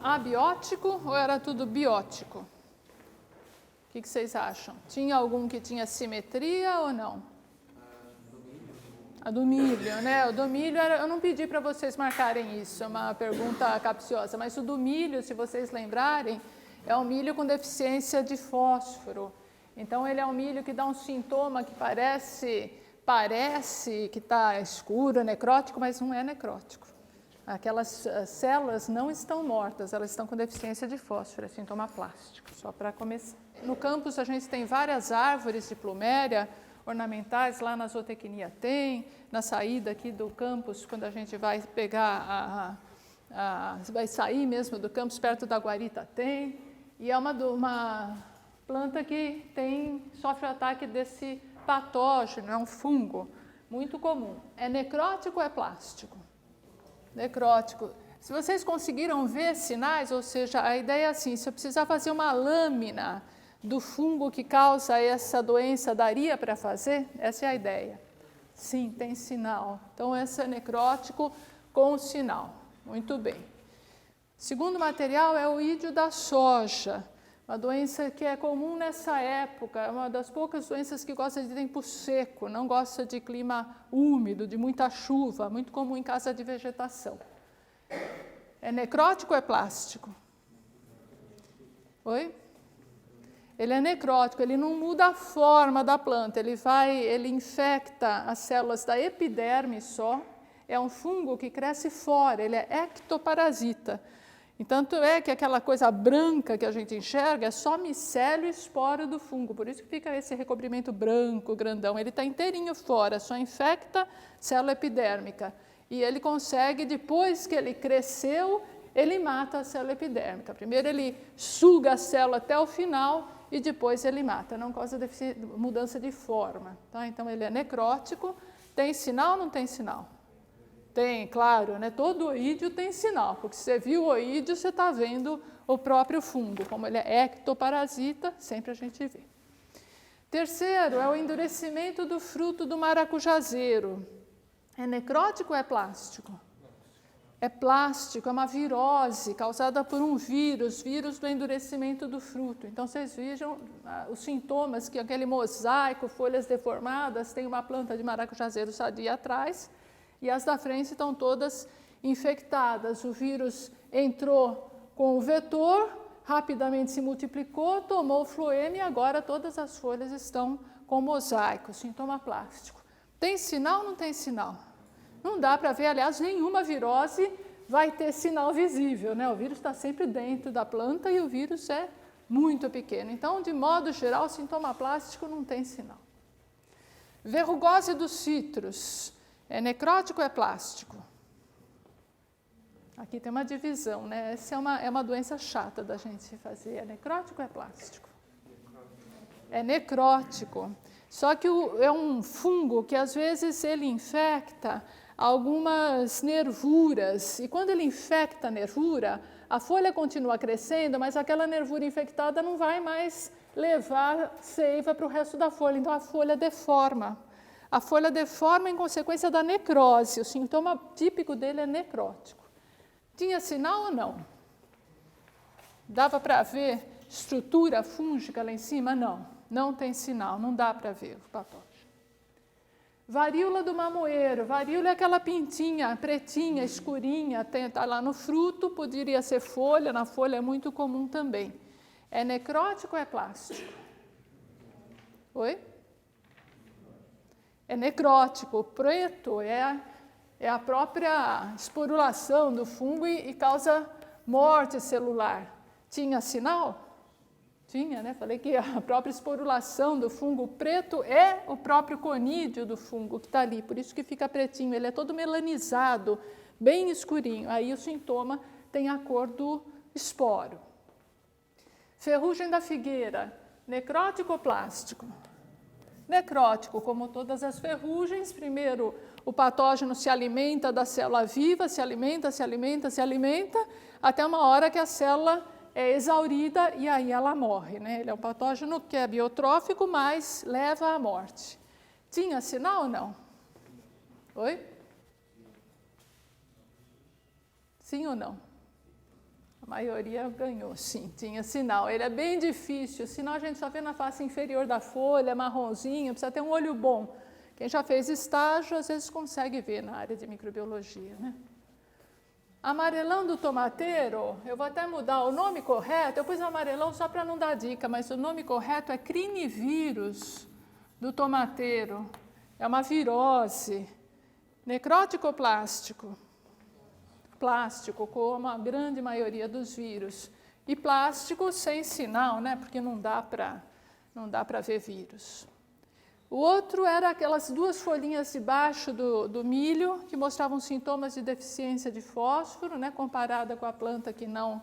abiótico ou era tudo biótico? O que vocês acham? Tinha algum que tinha simetria ou não? A do milho, né? O do milho, eu não pedi para vocês marcarem isso, é uma pergunta capciosa, mas o do milho, se vocês lembrarem, é um milho com deficiência de fósforo. Então, ele é um milho que dá um sintoma que parece que está escuro, necrótico, mas não é necrótico. Aquelas células não estão mortas, elas estão com deficiência de fósforo, é sintoma plástico, só para começar. No campus, a gente tem várias árvores de pluméria ornamentais, lá na zootecnia tem, na saída aqui do campus, quando a gente vai pegar, vai sair mesmo do campus, perto da guarita tem, e é uma planta que sofre o ataque desse patógeno, é um fungo, muito comum. É necrótico ou é plástico? Necrótico. Se vocês conseguiram ver sinais, ou seja, a ideia é assim, se eu precisar fazer uma lâmina do fungo que causa essa doença, daria para fazer? Essa é a ideia. Sim, tem sinal. Então, esse é necrótico com sinal. Muito bem. Segundo material é o ídio da soja, uma doença que é comum nessa época, é uma das poucas doenças que gosta de tempo seco, não gosta de clima úmido, de muita chuva, muito comum em casa de vegetação. É necrótico ou é plástico? Oi? Ele é necrótico, ele não muda a forma da planta, ele infecta as células da epiderme só, é um fungo que cresce fora, ele é ectoparasita. E tanto é que aquela coisa branca que a gente enxerga é só micélio e esporo do fungo, por isso que fica esse recobrimento branco, grandão, ele está inteirinho fora, só infecta célula epidérmica. E ele consegue, depois que ele cresceu, ele mata a célula epidérmica. Primeiro ele suga a célula até o final e depois ele mata, não causa mudança de forma. Tá? Então ele é necrótico, tem sinal ou não tem sinal? Tem, claro, né? Todo oídio tem sinal, porque se você viu o oídio, você está vendo o próprio fungo, como ele é ectoparasita, sempre a gente vê. Terceiro é o endurecimento do fruto do maracujazeiro. É necrótico ou é plástico? É plástico, é uma virose causada por um vírus do endurecimento do fruto. Então, vocês vejam os sintomas, que aquele mosaico, folhas deformadas, tem uma planta de maracujazeiro sadia atrás, e as da frente estão todas infectadas. O vírus entrou com o vetor, rapidamente se multiplicou, tomou o floema e agora todas as folhas estão com mosaico, sintoma plástico. Tem sinal ou não tem sinal? Não dá para ver, aliás, nenhuma virose vai ter sinal visível, né? O vírus está sempre dentro da planta e o vírus é muito pequeno. Então, de modo geral, sintoma plástico não tem sinal. Verrugose dos citros, é necrótico ou é plástico? Aqui tem uma divisão, né? Essa é uma doença chata da gente fazer. É necrótico ou é plástico? É necrótico. Só que é um fungo que às vezes ele infecta algumas nervuras, e quando ele infecta a nervura, a folha continua crescendo, mas aquela nervura infectada não vai mais levar seiva para o resto da folha, então a folha deforma. A folha deforma em consequência da necrose, o sintoma típico dele é necrótico. Tinha sinal ou não? Dava para ver estrutura fúngica lá em cima? Não, não tem sinal, não dá para ver o patógeno. Varíola do mamoeiro. Varíola é aquela pintinha pretinha, escurinha, está lá no fruto, poderia ser folha, na folha é muito comum também. É necrótico ou é plástico? Oi? É necrótico, preto, é a própria esporulação do fungo e causa morte celular. Tinha sinal? Tinha, né? Falei que a própria esporulação do fungo preto é o próprio conídeo do fungo que está ali, por isso que fica pretinho, ele é todo melanizado, bem escurinho, aí o sintoma tem a cor do esporo. Ferrugem da figueira, necrótico ou plástico? Necrótico, como todas as ferrugens, primeiro o patógeno se alimenta da célula viva, se alimenta, até uma hora que a célula é exaurida e aí ela morre, né? Ele é um patógeno que é biotrófico, mas leva à morte. Tinha sinal ou não? Oi? Sim ou não? maioria ganhou, sim, tinha sinal. Ele é bem difícil, sinal a gente só vê na face inferior da folha, marronzinho, precisa ter um olho bom. Quem já fez estágio, às vezes consegue ver na área de microbiologia, né? Amarelão do tomateiro, eu vou até mudar o nome correto, eu pus amarelão só para não dar dica, mas o nome correto é crinivírus do tomateiro. É uma virose, necrótico plástico. Plástico, como a grande maioria dos vírus. E plástico sem sinal, né? Porque não dá para ver vírus. O outro era aquelas duas folhinhas debaixo do milho, que mostravam sintomas de deficiência de fósforo, né? Comparada com a planta que não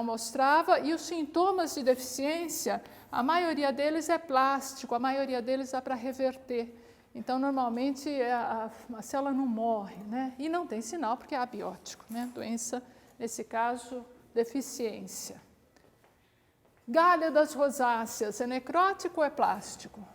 mostrava. E os sintomas de deficiência, a maioria deles é plástico, a maioria deles dá para reverter. Então, normalmente, a célula não morre, né? E não tem sinal, porque é abiótico, né? Doença, nesse caso, deficiência. Galha das rosáceas, é necrótico ou é plástico?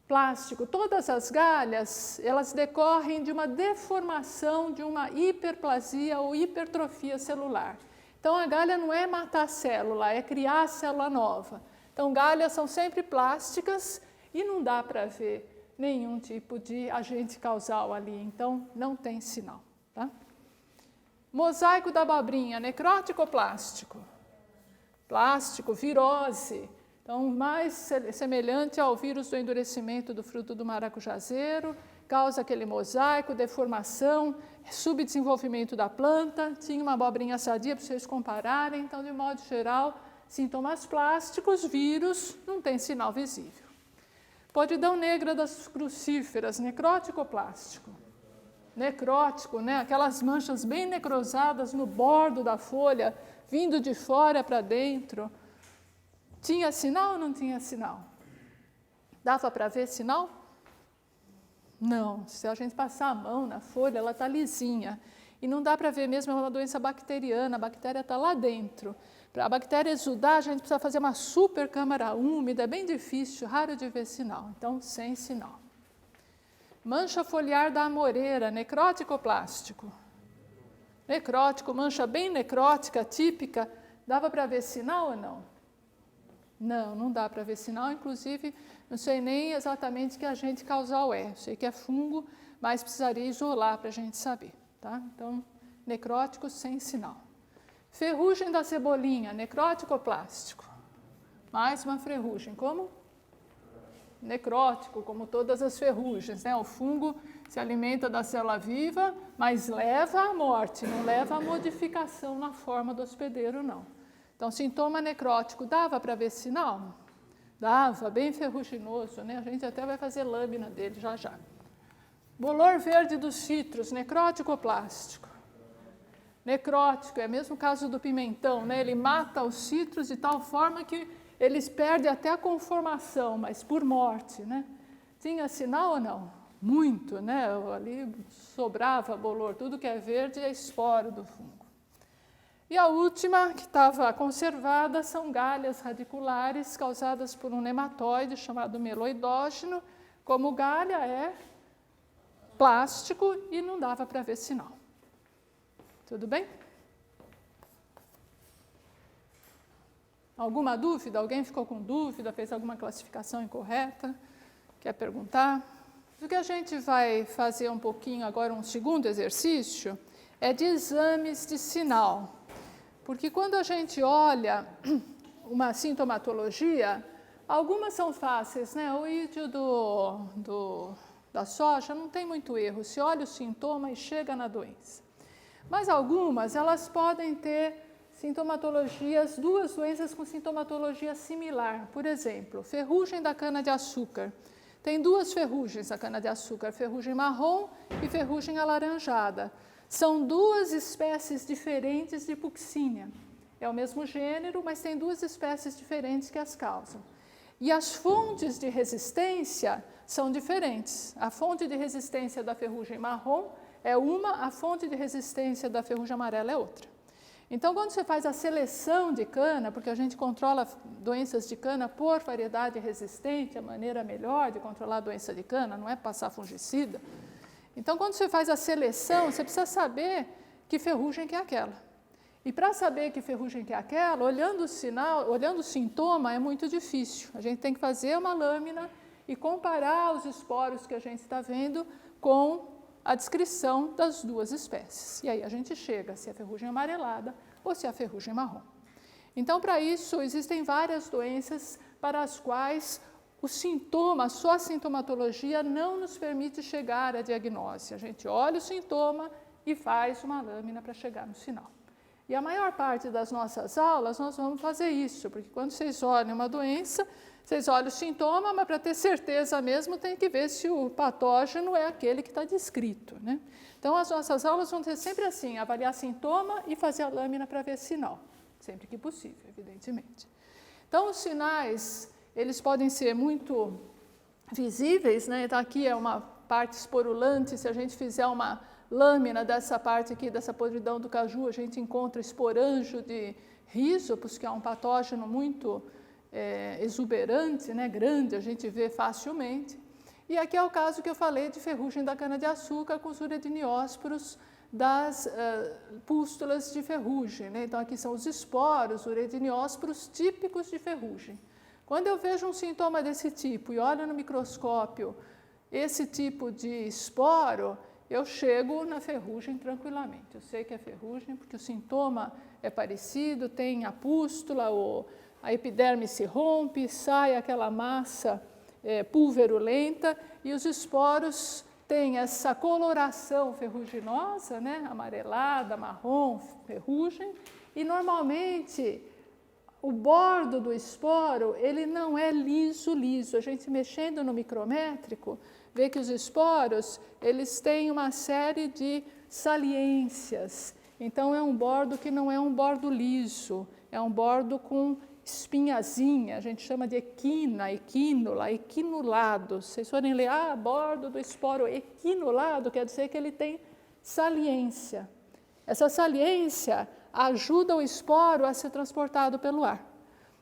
Plástico. Todas as galhas, elas decorrem de uma deformação, de uma hiperplasia ou hipertrofia celular. Então, a galha não é matar a célula, é criar a célula nova. Então, galhas são sempre plásticas e não dá para ver nenhum tipo de agente causal ali, então não tem sinal. Tá? Mosaico da abobrinha, necrótico ou plástico? Plástico, virose. Então, mais semelhante ao vírus do endurecimento do fruto do maracujazeiro, causa aquele mosaico, deformação, subdesenvolvimento da planta, tinha uma abobrinha sadia para vocês compararem, então, de modo geral, sintomas plásticos, vírus, não tem sinal visível. Podridão negra das crucíferas, necrótico ou plástico? Necrótico, né? Aquelas manchas bem necrosadas no bordo da folha, vindo de fora para dentro. Tinha sinal ou não tinha sinal? Dava para ver sinal? Não, se a gente passar a mão na folha, ela está lisinha. E não dá para ver mesmo, é uma doença bacteriana, a bactéria está lá dentro. Para a bactéria exudar, a gente precisa fazer uma super câmara úmida, é bem difícil, raro de ver sinal, então sem sinal. Mancha foliar da amoreira, necrótico ou plástico? Necrótico, mancha bem necrótica, típica, dava para ver sinal ou não? Não, não dá para ver sinal, inclusive não sei nem exatamente que agente causal é. Sei que é fungo, mas precisaria isolar para a gente saber. Tá? Então, necrótico sem sinal. Ferrugem da cebolinha, necrótico ou plástico? Mais uma ferrugem, como? Necrótico, como todas as ferrugens. Né? O fungo se alimenta da célula viva, mas leva à morte, não leva à modificação na forma do hospedeiro, não. Então, sintoma necrótico, dava para ver sinal? Dava, bem ferruginoso, né? A gente até vai fazer lâmina dele já já. Bolor verde dos citros, necrótico ou plástico? Necrótico, é o mesmo caso do pimentão, né? Ele mata os citros de tal forma que eles perdem até a conformação, mas por morte, né? Tinha sinal ou não? Muito, né? Ali sobrava bolor, tudo que é verde é esporo do fungo. E a última, que estava conservada, são galhas radiculares causadas por um nematóide chamado meloidógeno. Como galha é plástico e não dava para ver sinal. Tudo bem? Alguma dúvida? Alguém ficou com dúvida? Fez alguma classificação incorreta? Quer perguntar? O que a gente vai fazer um pouquinho agora, um segundo exercício, é de exames de sinal. Porque quando a gente olha uma sintomatologia, algumas são fáceis, né? O ídio da soja não tem muito erro, se olha o sintoma e chega na doença. Mas algumas, elas podem ter sintomatologias, duas doenças com sintomatologia similar. Por exemplo, ferrugem da cana-de-açúcar. Tem duas ferrugens da cana-de-açúcar, ferrugem marrom e ferrugem alaranjada. São duas espécies diferentes de Puccinia. É o mesmo gênero, mas tem duas espécies diferentes que as causam. E as fontes de resistência são diferentes. A fonte de resistência da ferrugem marrom é uma, a fonte de resistência da ferrugem amarela é outra. Então, quando você faz a seleção de cana, porque a gente controla doenças de cana por variedade resistente, a maneira melhor de controlar a doença de cana não é passar fungicida. Então, quando você faz a seleção, você precisa saber que ferrugem que é aquela. E para saber que ferrugem que é aquela, olhando o sinal, olhando o sintoma, é muito difícil. A gente tem que fazer uma lâmina e comparar os esporos que a gente está vendo com a descrição das duas espécies. E aí a gente chega se é ferrugem amarelada ou se é ferrugem marrom. Então, para isso, existem várias doenças para as quais o sintoma, só a sintomatologia não nos permite chegar à diagnose. A gente olha o sintoma e faz uma lâmina para chegar no sinal. E a maior parte das nossas aulas nós vamos fazer isso, porque quando vocês olham uma doença, vocês olham o sintoma, mas para ter certeza mesmo tem que ver se o patógeno é aquele que está descrito, né? Então as nossas aulas vão ser sempre assim, avaliar sintoma e fazer a lâmina para ver sinal, sempre que possível, evidentemente. Então os sinais, eles podem ser muito visíveis, né? Então aqui é uma parte esporulante, se a gente fizer uma lâmina dessa parte aqui, dessa podridão do caju, a gente encontra esporanjo de rízopos, que é um patógeno muito exuberante, né, grande, a gente vê facilmente. E aqui é o caso que eu falei de ferrugem da cana-de-açúcar com os urediniósporos das pústulas de ferrugem, né? Então aqui são os esporos, urediniósporos típicos de ferrugem. Quando eu vejo um sintoma desse tipo e olho no microscópio esse tipo de esporo, eu chego na ferrugem tranquilamente. Eu sei que é ferrugem porque o sintoma é parecido, tem a pústula, a epiderme se rompe, sai aquela massa pulverulenta e os esporos têm essa coloração ferruginosa, né? Amarelada, marrom, ferrugem, e normalmente o bordo do esporo ele não é liso. A gente mexendo no micrométrico vê que os esporos eles têm uma série de saliências. Então é um bordo que não é um bordo liso, é um bordo com espinhazinha, a gente chama de equina, equínula, equinulado. Se vocês forem ler, bordo do esporo equinulado, quer dizer que ele tem saliência. Essa saliência ajuda o esporo a ser transportado pelo ar.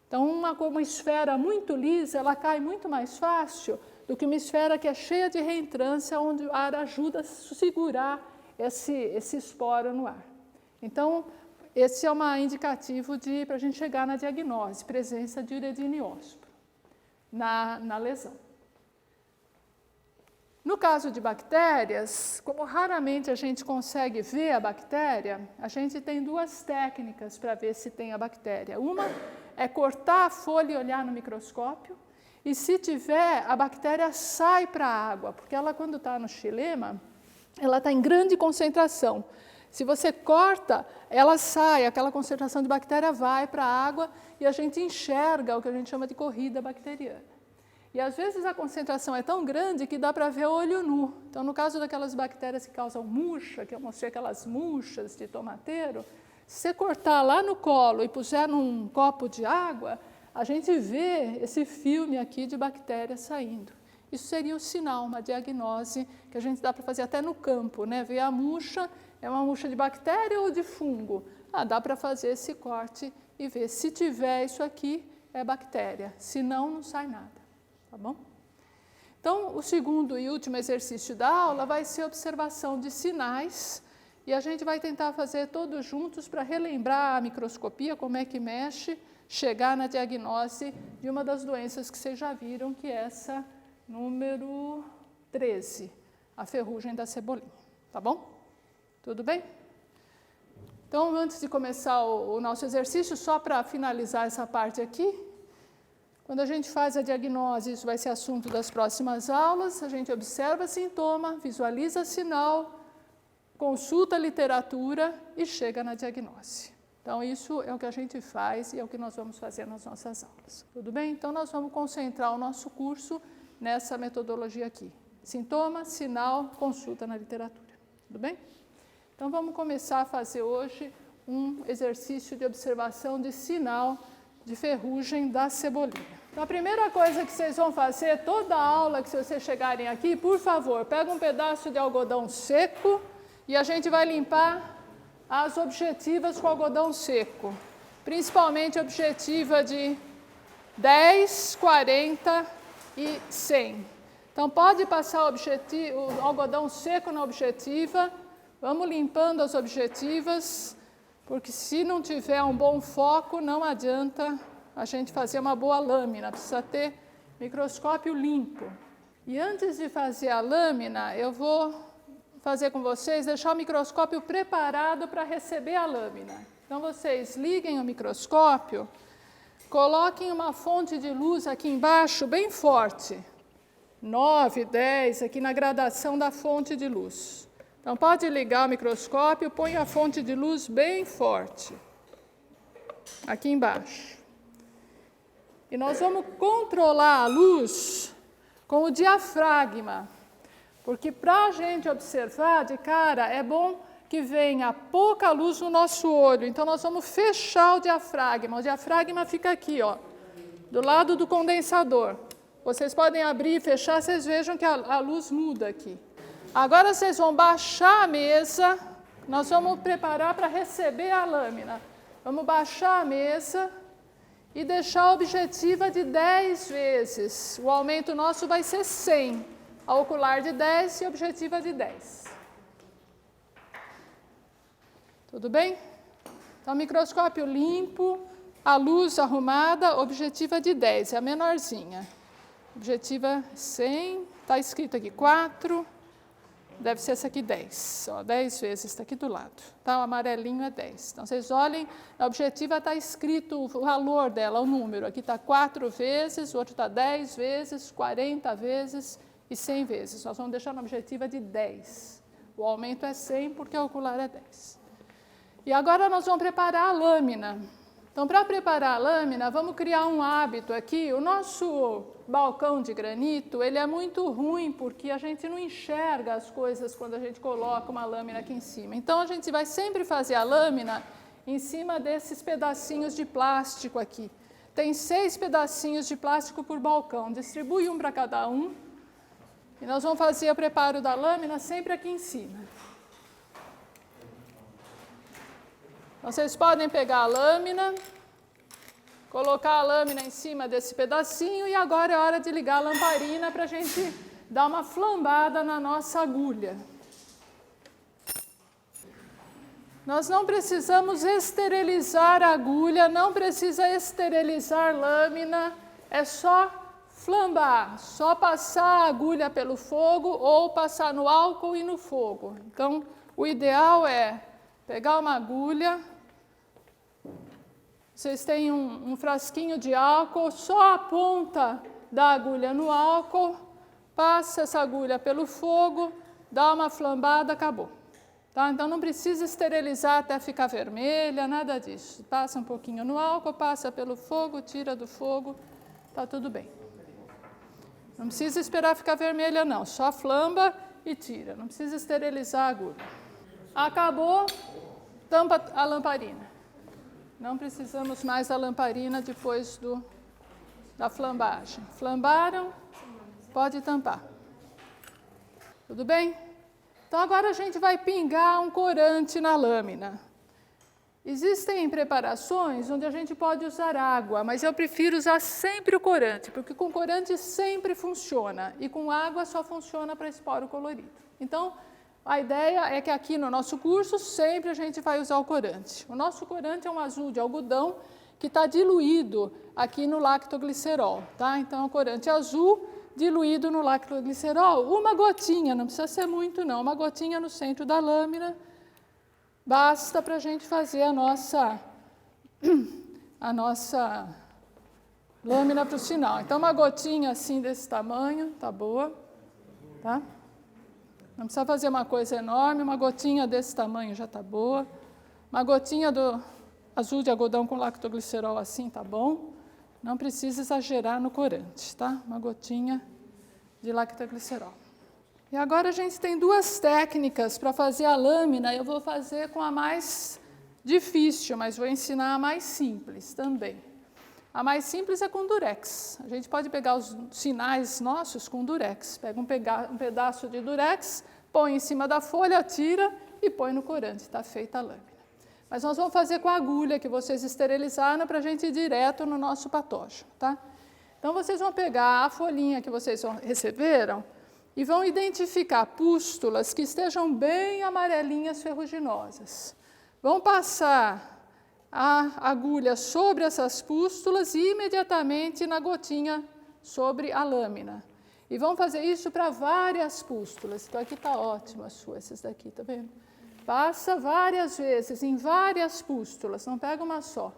Então, uma esfera muito lisa, ela cai muito mais fácil do que uma esfera que é cheia de reentrância, onde o ar ajuda a segurar esse esporo no ar. Então, esse é um indicativo para a gente chegar na diagnose, presença de urediniósporo na lesão. No caso de bactérias, como raramente a gente consegue ver a bactéria, a gente tem duas técnicas para ver se tem a bactéria. Uma é cortar a folha e olhar no microscópio, e se tiver, a bactéria sai para a água, porque ela quando está no xilema, ela está em grande concentração. Se você corta, ela sai, aquela concentração de bactéria vai para a água e a gente enxerga o que a gente chama de corrida bacteriana. E às vezes a concentração é tão grande que dá para ver olho nu. Então, no caso daquelas bactérias que causam murcha, que eu mostrei aquelas murchas de tomateiro, se você cortar lá no colo e puser num copo de água, a gente vê esse filme aqui de bactérias saindo. Isso seria o sinal, uma diagnose que a gente dá para fazer até no campo, né? Ver a murcha, é uma murcha de bactéria ou de fungo? Dá para fazer esse corte e ver. Se tiver isso aqui, é bactéria. Se não, não sai nada. Tá bom? Então, o segundo e último exercício da aula vai ser observação de sinais. E a gente vai tentar fazer todos juntos para relembrar a microscopia, como é que mexe, chegar na diagnose de uma das doenças que vocês já viram, que é essa número 13, a ferrugem da cebolinha. Tá bom? Tudo bem? Então, antes de começar o nosso exercício, só para finalizar essa parte aqui, quando a gente faz a diagnose, isso vai ser assunto das próximas aulas, a gente observa sintoma, visualiza sinal, consulta a literatura e chega na diagnose. Então, isso é o que a gente faz e é o que nós vamos fazer nas nossas aulas. Tudo bem? Então, nós vamos concentrar o nosso curso nessa metodologia aqui. Sintoma, sinal, consulta na literatura. Tudo bem? Então, vamos começar a fazer hoje um exercício de observação de sinal de ferrugem da cebolinha. Então, a primeira coisa que vocês vão fazer, toda aula que vocês chegarem aqui, por favor, pega um pedaço de algodão seco e a gente vai limpar as objetivas com algodão seco. Principalmente objetiva de 10, 40 e 100. Então, pode passar o algodão seco na objetiva. Vamos limpando as objetivas porque se não tiver um bom foco, não adianta a gente fazer uma boa lâmina, precisa ter microscópio limpo. E antes de fazer a lâmina, eu vou fazer com vocês, deixar o microscópio preparado para receber a lâmina. Então, vocês liguem o microscópio, coloquem uma fonte de luz aqui embaixo, bem forte, 9, 10, aqui na gradação da fonte de luz. Então, pode ligar o microscópio, põe a fonte de luz bem forte, aqui embaixo. E nós vamos controlar a luz com o diafragma, porque para a gente observar de cara, é bom que venha pouca luz no nosso olho. Então, nós vamos fechar o diafragma. O diafragma fica aqui, ó, do lado do condensador. Vocês podem abrir e fechar, vocês vejam que a luz muda aqui. Agora, vocês vão baixar a mesa. Nós vamos preparar para receber a lâmina. Vamos baixar a mesa e deixar a objetiva de 10 vezes. O aumento nosso vai ser 100. A ocular de 10 e a objetiva de 10. Tudo bem? Então, microscópio limpo, a luz arrumada, objetiva de 10, é a menorzinha. Objetiva 100, está escrito aqui 4, deve ser essa aqui 10. Ó, 10 vezes, está aqui do lado. Tá? O amarelinho é 10. Então, vocês olhem, a objetiva está escrito o valor dela, o número. Aqui está 4 vezes, o outro está 10 vezes, 40 vezes e 100 vezes. Nós vamos deixar na objetiva de 10. O aumento é 100 porque a ocular é 10. E agora nós vamos preparar a lâmina. Então, para preparar a lâmina, vamos criar um hábito aqui. O nosso balcão de granito, ele é muito ruim, porque a gente não enxerga as coisas quando a gente coloca uma lâmina aqui em cima. Então, a gente vai sempre fazer a lâmina em cima desses pedacinhos de plástico aqui. Tem 6 pedacinhos de plástico por balcão. Distribui um para cada um. E nós vamos fazer o preparo da lâmina sempre aqui em cima. Vocês podem pegar a lâmina, colocar a lâmina em cima desse pedacinho e agora é hora de ligar a lamparina para a gente dar uma flambada na nossa agulha. Nós não precisamos esterilizar a agulha, não precisa esterilizar lâmina, é só flambar, só passar a agulha pelo fogo ou passar no álcool e no fogo. Então, o ideal é pegar uma agulha, vocês têm um frasquinho de álcool, só a ponta da agulha no álcool, passa essa agulha pelo fogo, dá uma flambada, acabou. Tá? Então não precisa esterilizar até ficar vermelha, nada disso. Passa um pouquinho no álcool, passa pelo fogo, tira do fogo, está tudo bem. Não precisa esperar ficar vermelha não, só flamba e tira, não precisa esterilizar a agulha. Acabou, tampa a lamparina. Não precisamos mais da lamparina depois da flambagem. Flambaram, pode tampar. Tudo bem? Então, agora a gente vai pingar um corante na lâmina. Existem preparações onde a gente pode usar água, mas eu prefiro usar sempre o corante, porque com corante sempre funciona, e com água só funciona para esporo colorido. Então, a ideia é que aqui no nosso curso sempre a gente vai usar o corante. O nosso corante é um azul de algodão que está diluído aqui no lactoglicerol. Tá? Então, o corante azul diluído no lactoglicerol. Uma gotinha, não precisa ser muito não, uma gotinha no centro da lâmina, basta para a gente fazer a nossa lâmina para o sinal. Então, uma gotinha assim desse tamanho, tá boa, tá? Não precisa fazer uma coisa enorme, uma gotinha desse tamanho já está boa. Uma gotinha do azul de algodão com lactoglicerol assim está bom. Não precisa exagerar no corante, tá? Uma gotinha de lactoglicerol. E agora a gente tem 2 técnicas para fazer a lâmina. Eu vou fazer com a mais difícil, mas vou ensinar a mais simples também. A mais simples é com durex. A gente pode pegar os sinais nossos com durex. Pega um pedaço de durex, põe em cima da folha, tira e põe no corante. Está feita a lâmina. Mas nós vamos fazer com a agulha que vocês esterilizaram para a gente ir direto no nosso patógeno. Tá? Então, vocês vão pegar a folhinha que vocês receberam e vão identificar pústulas que estejam bem amarelinhas ferruginosas. vão passar a agulha sobre essas pústulas e imediatamente na gotinha sobre a lâmina. E vão fazer isso para várias pústulas. Então aqui está ótima a sua, essas daqui, tá vendo? Passa várias vezes, em várias pústulas, não pega uma só.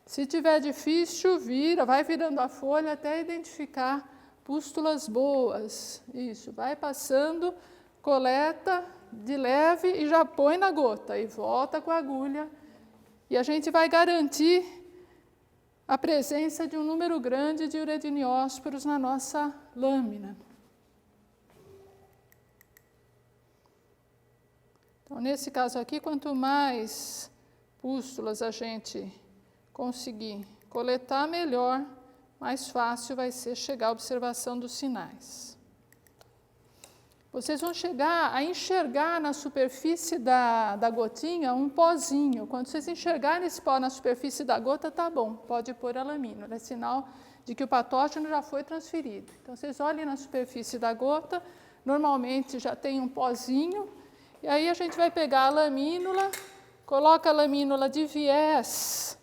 Se tiver difícil, vai virando a folha até identificar pústulas boas. Isso, vai passando, coleta de leve e já põe na gota e volta com a agulha. E a gente vai garantir a presença de um número grande de urediniósporos na nossa lâmina. Então, nesse caso aqui, quanto mais pústulas a gente conseguir coletar, melhor, mais fácil vai ser chegar à observação dos sinais. Vocês vão chegar a enxergar na superfície da gotinha um pozinho. Quando vocês enxergarem esse pó na superfície da gota, tá bom, pode pôr a lamínula, é sinal de que o patógeno já foi transferido. Então, vocês olhem na superfície da gota, normalmente já tem um pozinho, e aí a gente vai pegar a lamínula, coloca a lamínula de viés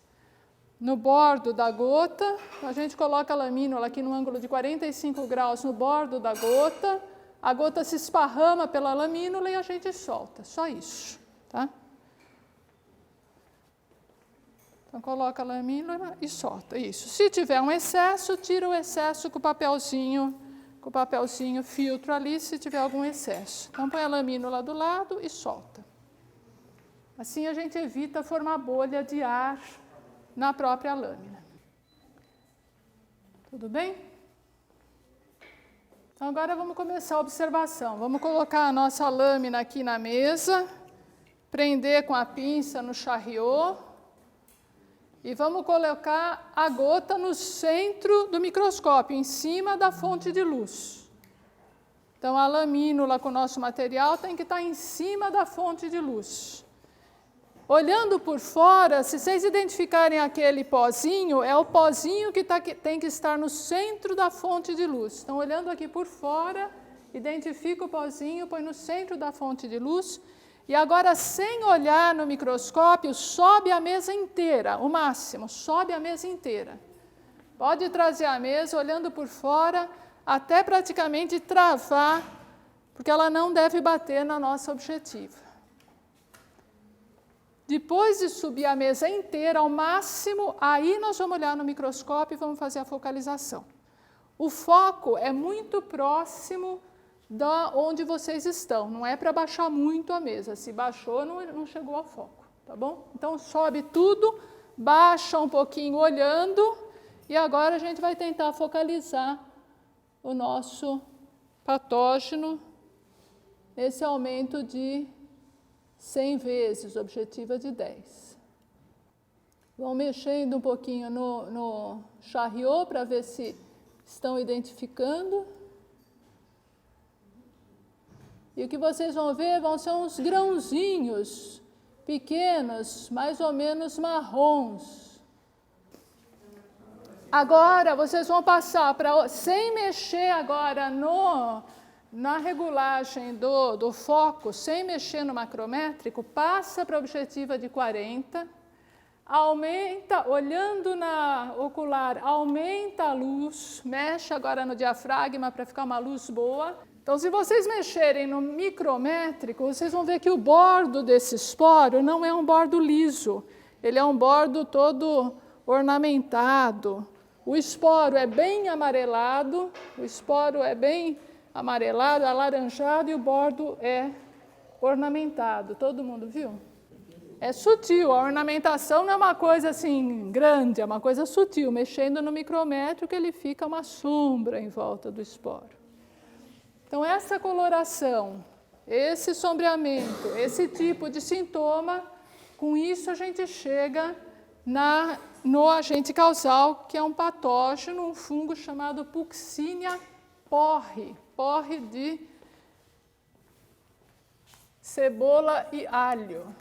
no bordo da gota, a gente coloca a lamínula aqui no ângulo de 45 graus no bordo da gota, a gota se esparrama pela lamínula e a gente solta, só isso, tá? Então, coloca a lamínula e solta, isso. Se tiver um excesso, tira o excesso com o papelzinho filtro ali, se tiver algum excesso. Então, põe a lamínula do lado e solta. Assim, a gente evita formar bolha de ar na própria lâmina. Tudo bem? Então, agora vamos começar a observação. Vamos colocar a nossa lâmina aqui na mesa, prender com a pinça no charriot e vamos colocar a gota no centro do microscópio, em cima da fonte de luz. Então, a lamínula com o nosso material tem que estar em cima da fonte de luz. Olhando por fora, se vocês identificarem aquele pozinho, é o pozinho que tem que estar no centro da fonte de luz. Então, olhando aqui por fora, identifica o pozinho, põe no centro da fonte de luz. E agora, sem olhar no microscópio, sobe a mesa inteira, o máximo, sobe a mesa inteira. Pode trazer a mesa olhando por fora, até praticamente travar, porque ela não deve bater na nossa objetiva. Depois de subir a mesa inteira ao máximo, aí nós vamos olhar no microscópio e vamos fazer a focalização. O foco é muito próximo da onde vocês estão, não é para baixar muito a mesa. Se baixou, não chegou ao foco, tá bom? Então, sobe tudo, baixa um pouquinho olhando, e agora a gente vai tentar focalizar o nosso patógeno nesse aumento de 100 vezes, objetiva de 10. Vão mexendo um pouquinho no charriot para ver se estão identificando. E o que vocês vão ver vão ser uns grãozinhos pequenos, mais ou menos marrons. Agora, vocês vão passar sem mexer agora na regulagem do foco, sem mexer no macrométrico, passa para a objetiva de 40, aumenta, olhando na ocular, aumenta a luz, mexe agora no diafragma para ficar uma luz boa. Então, se vocês mexerem no micrométrico, vocês vão ver que o bordo desse esporo não é um bordo liso, ele é um bordo todo ornamentado. O esporo é bem amarelado, alaranjado, e o bordo é ornamentado. Todo mundo viu? É sutil, a ornamentação não é uma coisa assim grande, é uma coisa sutil. Mexendo no micrométrico, ele fica uma sombra em volta do esporo. Então, essa coloração, esse sombreamento, esse tipo de sintoma, com isso a gente chega no agente causal, que é um patógeno, um fungo chamado Puccinia porre de cebola e alho.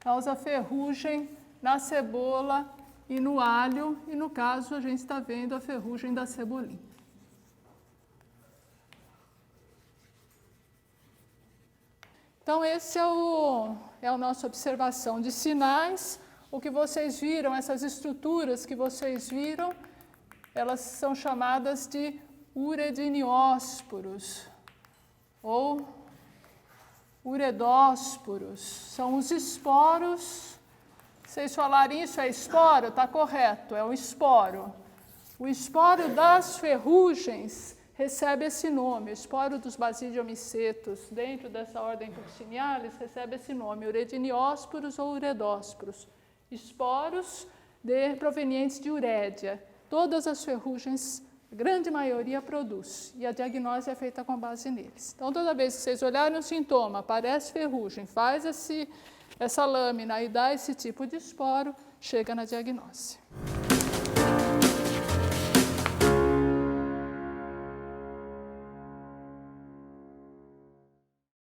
Causa ferrugem na cebola e no alho, e no caso a gente está vendo a ferrugem da cebolinha. Então, esse é a nossa observação de sinais. O que vocês viram, essas estruturas que vocês viram, elas são chamadas de urediniósporos ou uredósporos. São os esporos. Vocês falarem isso é esporo? Está correto, é um esporo. O esporo das ferrugens recebe esse nome. O esporo dos basidiomicetos, dentro dessa ordem Coccineales, recebe esse nome, urediniósporos ou uredósporos. Esporos provenientes de urédia. Todas as ferrugens, a grande maioria produz, e a diagnose é feita com base neles. Então, toda vez que vocês olharem um sintoma, aparece ferrugem, faz essa lâmina e dá esse tipo de esporo, chega na diagnose.